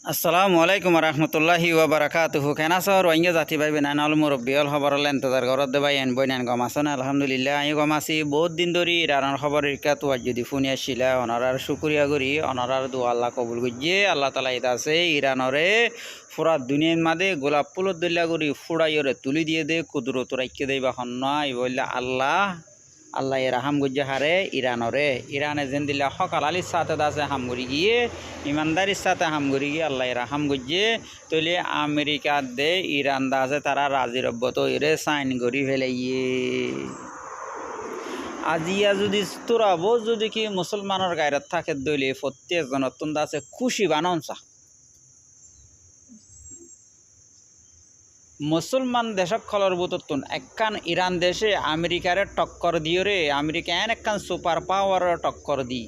আসসালামু আলাইকুম রহমতুল্লাহি ওবরাকাতুহু কেনা সর ওয়াইঙ্গে জাতি ভাই বেনানাল মুরব্বিয়ল খবর ইন্তজার ঘরত দেবাই এন বইনান গম আছেন আলহামদুলিল্লাহ আমি গম আছি বহুত দিন ধরে ইরানের খবর ইকা তো যদি ফোন আসছিল অনারার শুক্রিয়া করি অনারার দু আল্লাহ কবুল গিয়ে আল্লাহ তালা ইতা আছে ইরানরে পুরা দুনিয়ার মাঝে গোলাপ ফুলত দল্লা করি ফুড়াইরে তুলি দিয়ে দে কুদরত রাইকে দেই বা হন এই বললে আল্লাহ আল্লাহ এর হাম গুজ্জে হারে ইরানে যেন দিল্লা সকাল আলির সাথে আছে হামগুড়ি গিয়ে ইমানদারির সাথে হামগুড়ি গিয়ে আল্লাহ এর হাম গুজ্জে তৈলে আমেরিকা দে ইরান দা আছে তারা রাজি রব্বত এরে সাইন করি ফেলে ইয়ে আজিয়া যদি তোরাবো যদি কি মুসলমানের গায়রত থাকে দইলে প্রত্যেকজনের তুন আছে খুশি বাননসা মুসলমান দেশক খলর বুততুন একখান ইরান দেশে আমেরিকারে টক্কর দিও রে আমেরিকা একখান সুপার পাওয়ার টক্কর দি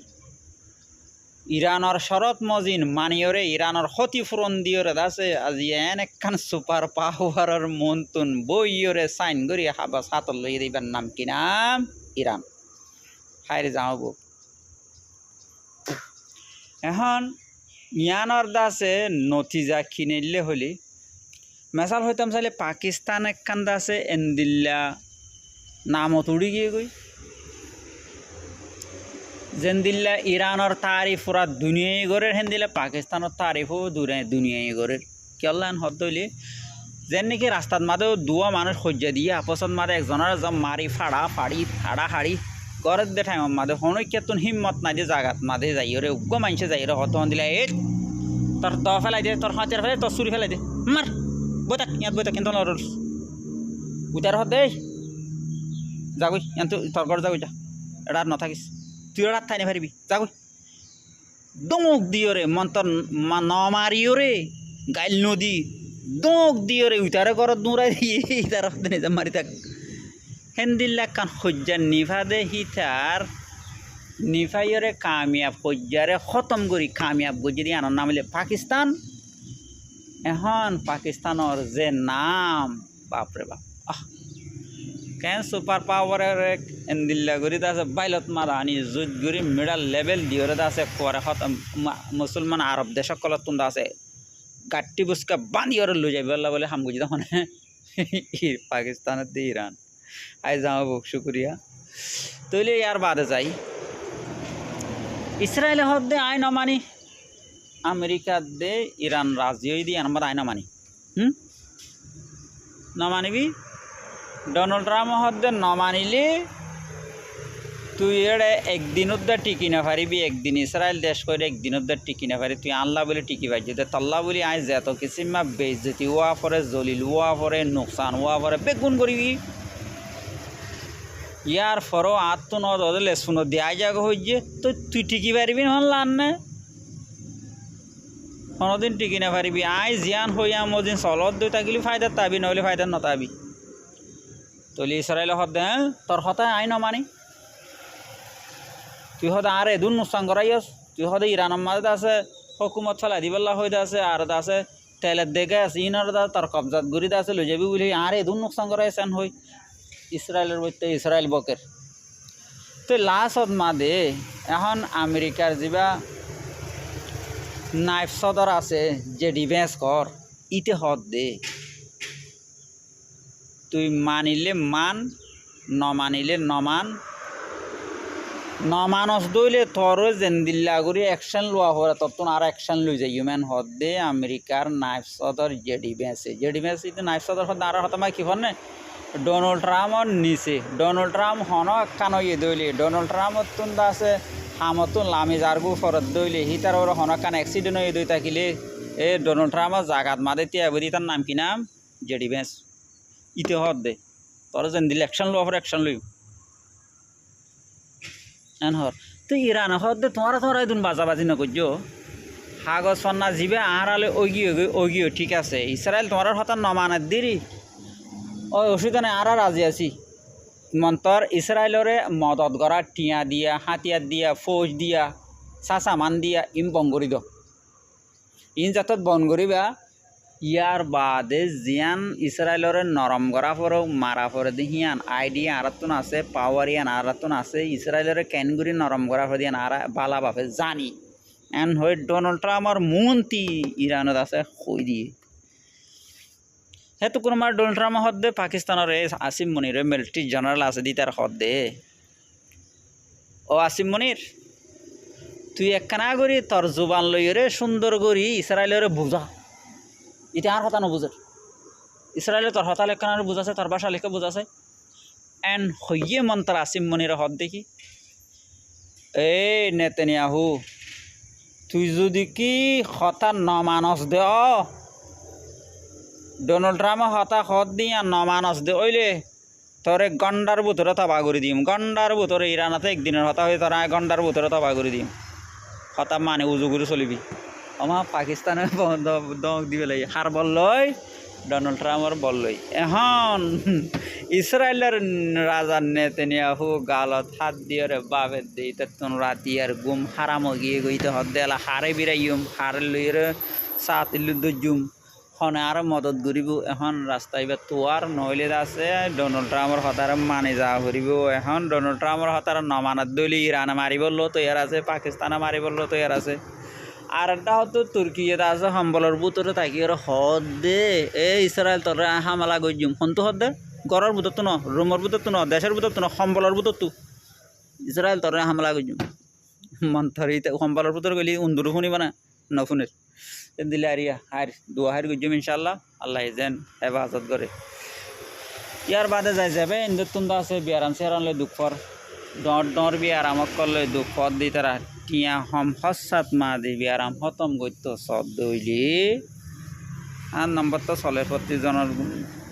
ইরানের শরত মজিন মানিয়রে ইরানের ক্ষতিপূরণ দিওরে দাসে আজি একখান সুপার পাওয়ারের মন্তুন বইয়রে সাইন করি হাবা সাতল লই দিবার নাম কি নাম ইরান হাইরে যাও এখন ইয়ানর দাসে নথিজা কিনিলে হলি মেসাল হইতাম চাইলে পাকিস্তান একখান আছে এন্দিল্লা নামত উড়ি গিয়ে গই যেন দিল্লা ইরানের তারিফ পুরা দুনিয়ায় গড়ের হেন দিলে পাকিস্তানের তারিফও দুনিয়ায় গড়ের কেলান হদ দইলে যেন নাকি রাস্তার মাঝেও দুয়া মানুষ সজ্জা দিয়ে আপসত মাঝে একজনের মারি ফাড়া হাড়ি গড়ের দে ঠাইমর মাঝে হনৈক্যাতুন হিম্মত নাই দিয়ে জাগাত মাঝে যাইরে উগ্র মানুষে যাইরে হত দিলে এই তোর দ ফেলাই দে তোর হাতের ফেলাই তোর চুরি ফেলাই দে মার বইতা ইয়াত বইতা কিন্তু উতার হত দেই যাগই ইয়াত তোর ঘর যাগই যা এটা আর নথাকিস তুই রাত থাই পারিবি যাগই দমক দিওরে মন্তর নমারিওরে গাইল নদী দমক দিওরে উতারে ঘরত দৌড়াই দিয়ে তার নিজে মারি থাক হেন্দিল্লা কান সজ্জার নিভা দে হিতার নিফাইরে কামিয়াব সজ্জারে খতম করি কামিয়াব গজি দিয়ে আনন্দ নামিলে পাকিস্তান এখন পাকিস্তানের যে নাম বাপরে বাপ কেন সুপার পাওয়ারের এন্দিল্লা গরি আছে বাইলত মারা আনি যুদ্ধ গরি মিডাল লেভেল দিওরে আছে পরে মুসলমান আরব দেশ সকলত তুন্দা আছে গাট্টি বুসকা বান্ধিওরে লই যাবে আল্লাহ বলে হামগুজি তখন পাকিস্তানের দিয়ে ইরান আই যাও বুক শুক্রিয়া তৈলে ইয়ার বাদে যাই ইসরায়েলে হদ দে আইন মানি আমেরিকা দে ইরান রাজিও দিয়ে আমার আইন মানি নমানিবি ডোনাল্ড ট্রাম্প হদ্দে নমানিলে তুই এড়ে একদিনত টিকি না পারিবি একদিন ইসরায়েল দেশ করে একদিনত টিকি না পারি তুই আল্লাহ বলে টিকি পাই যদি তল্লা বলি আই যেত কিসিমা বেজতি ওয়া পরে জলিল ওয়া পরে নোকসান ওয়া পরে বেগুন করিবি ইয়ার ফরও আত্ম নদলে শুনো দেয়া যাগ হইছে তো তুই টিকি পারিবি হন না কোনোদিন টিকি না পারিবি আই জিয়ান হইয়া মদিন চলত দই থাকিলি ফায়দার তাবি নহলে ফায়দার নতাবি তলি ইসরায়েল হদ দে তোর হতায় আইন মানি তুই হদে আর এদুন নুকসান করাইস তুই হদে ইরানের মাঝে আছে হকুমত ফেলাই দিবেল্লা হইতে আছে আর আছে তেলের দেখে আছে ইনার দা তোর কবজাত গুড়িতে আছে লই যাবি বলি আর এদুন নুকসান করাইছেন হই ইসরায়েলের বইতে ইসরায়েল বকের তো লাস্টত মাদে এখন আমেরিকার যা নাইফ সদর আছে যে ডিফেন্স কর ইতে হদ দে তুই মানিলে মান নমানিলে নমানস দইলে তোর যেন দিল্লা করে অ্যাকশন লোয়া হরে তখন আর অ্যাকশন লই যায় হিউম্যান হদ দে আমেরিকার নাইফ সদর যে ডিফেন্স ইতে নাইফ সদর হদ আর হতামা কি হন ডোনাল্ড ট্রাম্পর নিচে ডোনাল্ড ট্রাম্প হন একখান ইয়ে দইলে ডোনাল্ড ট্রাম্পর তুন আছে হামতুন লামি জারগু ফরত দইলে হি তার ওর হনকান অ্যাক্সিডেন্ট হয়ে দই থাকিলে এ ডোনাল্ড ট্রাম্পর জাগাত মাদে তিয়াবরি তার নাম কি নাম যে ডিফেন্স ইতে হদ দে তোর যেন দিলে অ্যাকশন লো অফার অ্যাকশন লই এন হর তুই ইরান হদ দে তোমার দুন বাজাবাজি নকর্য কাগজ সন্না জিবে আহারালে ওগিও ঠিক আছে ইসরায়েল তোমার হতার নমানের দিরি ওই অসুবিধা নেই আর রাজি আছি মন্তর ইসরায়েলরে মদত করা টিয়া দিয়া হাতিয়ার দিয়া ফৌজ দিয়া চাচামান দিয়া বন করি দ যাতত বন করিবা ইয়ার বাদে জিয়ান ইসরায়েলরে নরম করা পর মারা পরে দিহিয়ান আইডিয়া আরাতুন আছে পাওয়ার ইয়ান আরাতুন আছে ইসরায়েলরে ক্যানগুড়ি নরম করা পরে দিয়ান আর বালা বাপে জানি এন হয়ে ডোনাল্ড ট্রাম্পর মন্ত্রী ইরানত আছে কই দিয়ে হেতু কোনো মার ডোনাল্ড ট্রাম্প হদ দে পাকিস্তানের আসিম মনির মিলিটারি জেনারেল আছে দি তার হদ দে ও আসিম মনির তুই একখানা করি তোর জুবান লইরে সুন্দর করি ইসরায়েলের বুঝা এটা আর হতা নবুঝের ইসরায়েলে তোর হতা লেখানোর বুঝাছে তোর ভাষা লেখা বুঝাছে এন হইয়ে মন্ত্র আসিম মনির হদ দেখি এ নেতানিয়াহু তুই যদি কি হতা নমানস দে ডোনাল্ড ট্রাম্প হতা হদ দিয়া নমানস দে ওইলে তোরে গন্ডার ভিতরে তবা করে দিম গন্ডার ভিতরে ইরানাতে একদিনের হতা হয়ে তোরা গন্ডার ভিতরে তবা করে দিম হতা মানে উজু করে চলিবি আমার পাকিস্তানে দম দিবে লাগে হার বললই ডোনাল্ড ট্রাম্পর বললই এখন ইসরায়েলের রাজার নেতানিয়াহু গালত হাত দিয়ে রে বাবে দিই তোর রাতি আর গুম হারাম গিয়ে গইতে হদ দেলা হারে বিরাইম হারে লইরে সাত দুজুম হনে আর মদত করিব এখন রাস্তায় বা তোয়ার নইলে আছে ডোনাল্ড ট্রাম্পর হতার মানে যা করিব এখন ডোনাল্ড ট্রাম্পর হতার নমানত দলি ইরানে মারিব লো তৈয়ার আছে পাকিস্তানে মারিব লো তৈয়ার আছে আর একটা হতো তুর্কিয়েতে আছে সম্বলের ভিতরে থাকি আর হদ দে এ ইসরায়েল তোরা হামলা গজ্জুম হন্তু হদ দে ঘরের ভিতর তো ন রুমের ভিতর তো ন দেশের ভিতর তো ন সম্বলের ভিতর তো ইসরায়েল তোরা হামলা গজ্জুম মন্থরিতে সম্বলের ভিতর গেলি উন্দুর শুনিব না নফুনের দিলে আরিয়া আর দোয়া হার গজ্জুম ইনশাল্লাহ আল্লাহ যেন হেফাজত করে ইয়ার বাদে যাই যাবে ইন্দুর তুন্দা আছে বিয়ারাম চেয়ারানলে দুঃখর ডর বিয়ারামক করলে দুঃখর দি তারা টিয়া হম হসাত মা দি বিয়ারাম হতম গত্য সব দইলি আর নম্বর তো চলে প্রতিজনের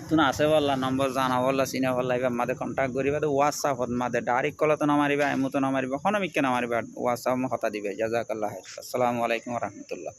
তুমি আছে বললা নম্বর জানা বললা চিনা বললা এবার মাদে কন্ট্যাক্ট করিবা তো হোয়াটসঅ্যাপত মাদে ডাইরেক্ট কলে তো নামারিবা এমতো নামারিবা হনমিককে নামারিবা হোয়াটসঅ্যাপ হতা দিবে জাজাকাল্লাহ আসসালামু আলাইকুম রহমতুল্লাহ